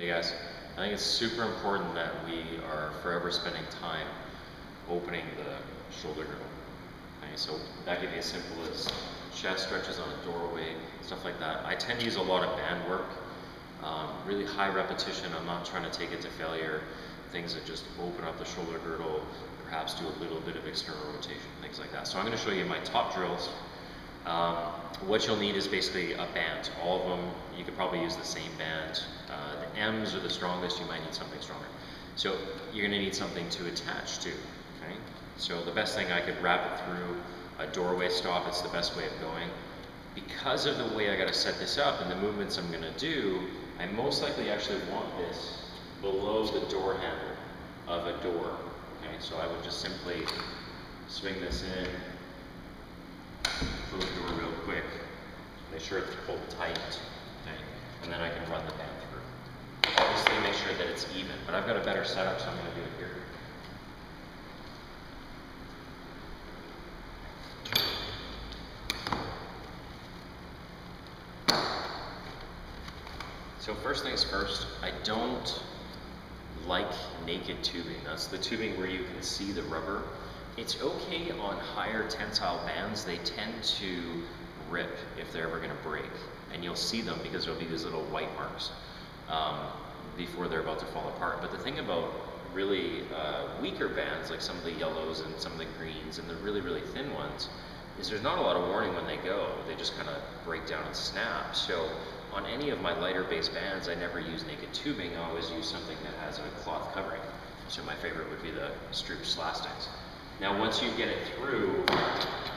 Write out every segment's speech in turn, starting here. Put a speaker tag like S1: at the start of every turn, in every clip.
S1: Hey guys, I think it's super important that we are forever spending time opening the shoulder girdle. Okay, so that could be as simple as chest stretches on a doorway, stuff like that. I tend to use a lot of band work, really high repetition. I'm not trying to take it to failure. Things that just open up the shoulder girdle, perhaps do a little bit of external rotation, things like that. So I'm going to show you my top drills. What you'll need is basically a band. All of them, you could probably use the same band. The M's are the strongest, you might need something stronger. So you're going to need something to attach to, okay? So the best thing, I could wrap it through a doorway stop. It's the best way of going. Because of the way I got to set this up and the movements I'm going to do, I most likely actually want this below the door handle of a door, okay? So I would just simply swing this in, close the door real quick, make sure it's pulled tight, okay? And then I can run the band through. Obviously make sure that it's even, but I've got a better setup, so I'm going to do it here. So first things first, I don't like naked tubing. That's the tubing where you can see the rubber. It's okay on higher tensile bands. They tend to rip if they're ever going to break. And you'll see them because there'll be these little white marks before they're about to fall apart. But the thing about really weaker bands, like some of the yellows and some of the greens and the really, really thin ones, is there's not a lot of warning when they go. They just kind of break down and snap. So on any of my lighter based bands, I never use naked tubing. I always use something that has a cloth covering. So my favorite would be the Stroops Slastings. Now once you get it through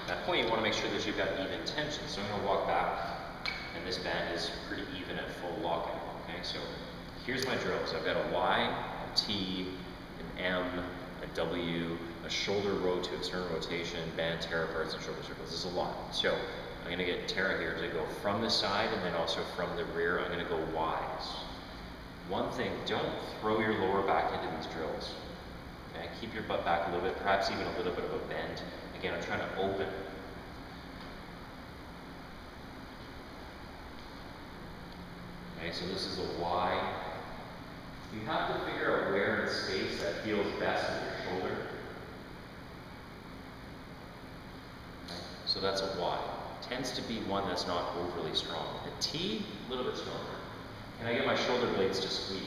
S1: that point, you want to make sure that you've got even tension. So I'm going to walk back, and this band is pretty even at full locking. Okay, so here's my drills. I've got a Y, a T, an M, a W, a shoulder row to external rotation, band tear aparts, and shoulder circles. This is a lot. So I'm going to get Tara here to go from the side and then also from the rear. I'm going to go Ys. One thing, don't throw your lower back into these drills. Okay, keep your butt back a little bit, perhaps even a little bit of a bend. Again, I'm trying to open. Okay, so this is a Y. You have to figure out where in space that feels best with your shoulder. Okay, so that's a Y. Tends to be one that's not overly strong. A T, a little bit stronger. Can I get my shoulder blades to squeeze?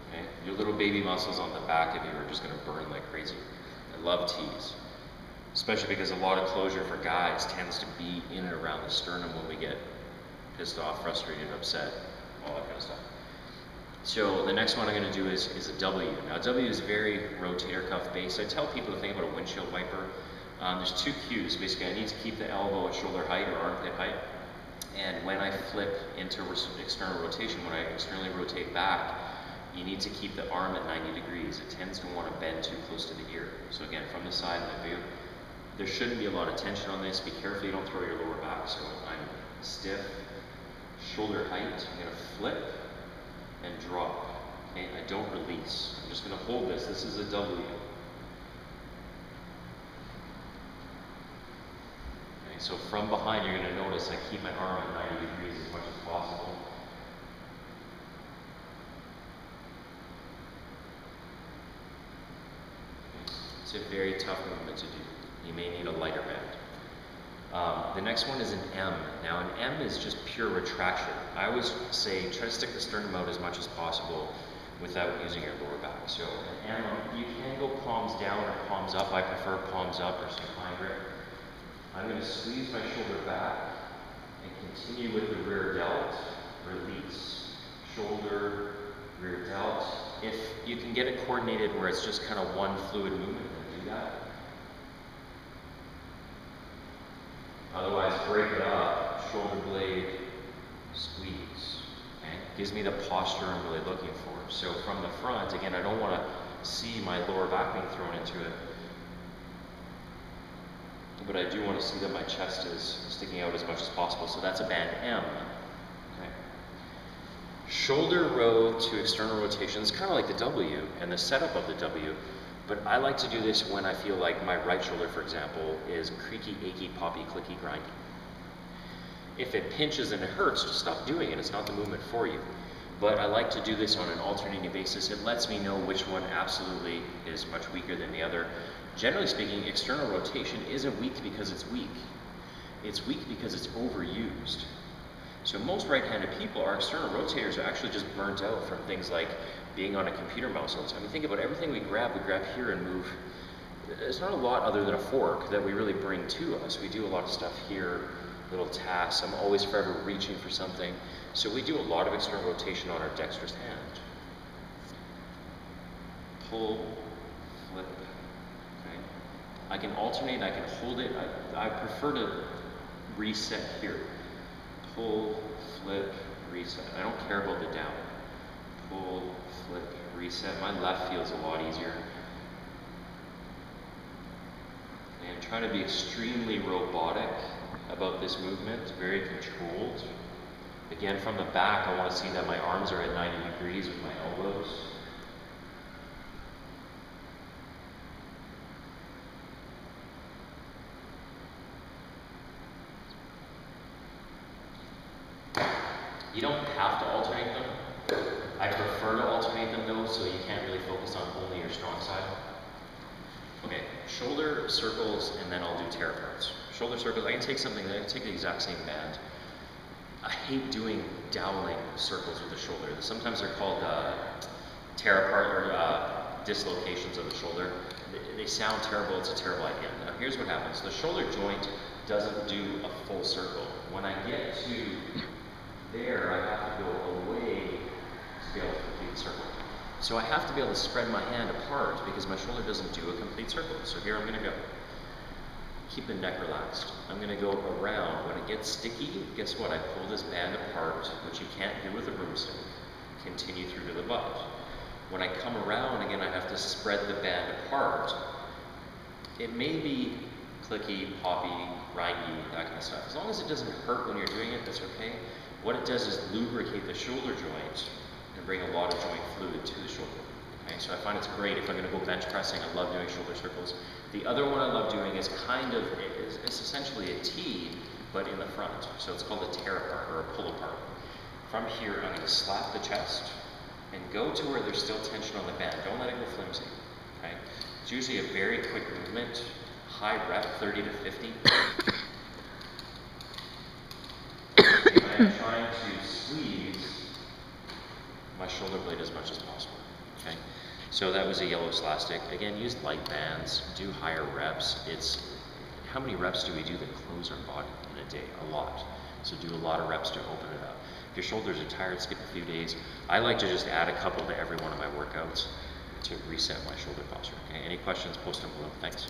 S1: Okay, your little baby muscles on the back of you are just going to burn like crazy. I love T's, especially because a lot of closure for guys tends to be in and around the sternum when we get pissed off, frustrated, upset, all that kind of stuff. So the next one I'm going to do is a W. Now W is very rotator cuff based. I tell people to think about a windshield wiper. There's two cues. Basically, I need to keep the elbow at shoulder height or armpit height. And when I flip into external rotation, when I externally rotate back, you need to keep the arm at 90 degrees. It tends to want to bend too close to the ear. So again, from the side of the view, there shouldn't be a lot of tension on this. Be careful you don't throw your lower back. So I'm stiff, shoulder height. I'm going to flip and drop. Okay, I don't release. I'm just going to hold this. This is a W. Okay, so from behind, you're going to notice I keep my arm at 90 degrees as much as possible. Okay. It's a very tough movement to do. You may need a lighter band. The next one is an M. Now an M is just pure retraction. I always say try to stick the sternum out as much as possible without using your lower back. So an M, you can go palms down or palms up. I prefer palms up or supine grip. I'm going to squeeze my shoulder back and continue with the rear delt, release, shoulder, rear delt. If you can get it coordinated where it's just kind of one fluid movement, then do that. Otherwise, break it up, shoulder blade, squeeze. Okay? Gives me the posture I'm really looking for. So from the front, again, I don't want to see my lower back being thrown into it. But I do want to see that my chest is sticking out as much as possible. So that's a band M. Okay. Shoulder row to external rotation is kind of like the W and the setup of the W, but I like to do this when I feel like my right shoulder, for example, is creaky, achy, poppy, clicky, grindy. If it pinches and it hurts, just stop doing it. It's not the movement for you. But I like to do this on an alternating basis. It lets me know which one absolutely is much weaker than the other. Generally speaking, external rotation isn't weak because it's weak. It's weak because it's overused. So most right-handed people, our external rotators are actually just burnt out from things like being on a computer mouse all the time. I mean, think about everything we grab here and move. There's not a lot other than a fork that we really bring to us. We do a lot of stuff here, little tasks. I'm always forever reaching for something. So we do a lot of external rotation on our dexterous hand. Pull, flip, okay? I can alternate, I can hold it. I prefer to reset here. Pull, flip, reset. I don't care about the down. Pull, flip, reset. My left feels a lot easier. And try to be extremely robotic about this movement, very controlled. Again, from the back, I want to see that my arms are at 90 degrees with my elbows. You don't have to alternate them. I prefer to alternate them though, so you can't really focus on only your strong side. Okay, shoulder circles, and then I'll do tear aparts. Shoulder circles, I can take something, I can take the exact same band. I hate doing doweling circles with the shoulder. Sometimes they're called tear apart or dislocations of the shoulder. They sound terrible, it's a terrible idea. Now here's what happens. The shoulder joint doesn't do a full circle. When I get to there, I have to go away to be able to complete the circle. So I have to be able to spread my hand apart because my shoulder doesn't do a complete circle. So here I'm going to go. Keep the neck relaxed. I'm going to go around. When it gets sticky, guess what? I pull this band apart, which you can't do with a broomstick. Continue through to the butt. When I come around again, I have to spread the band apart. It may be clicky, poppy, grindy, that kind of stuff. As long as it doesn't hurt when you're doing it, that's okay. What it does is lubricate the shoulder joint and bring a lot of joint fluid to the shoulder. Okay, so I find it's great if I'm going to go bench pressing. I love doing shoulder circles. The other one I love doing is it's essentially a T, but in the front. So it's called a tear apart or a pull apart. From here, I'm going to slap the chest and go to where there's still tension on the band. Don't let it go flimsy. Okay, it's usually a very quick movement, high rep, 30 to 50. And I'm trying to squeeze my shoulder blade as much as possible. Okay, so that was a yellow elastic. Again, use light bands, do higher reps. How many reps do we do that close our body in a day? A lot. So do a lot of reps to open it up. If your shoulders are tired, skip a few days. I like to just add a couple to every one of my workouts to reset my shoulder posture. Okay, any questions, post them below. Thanks.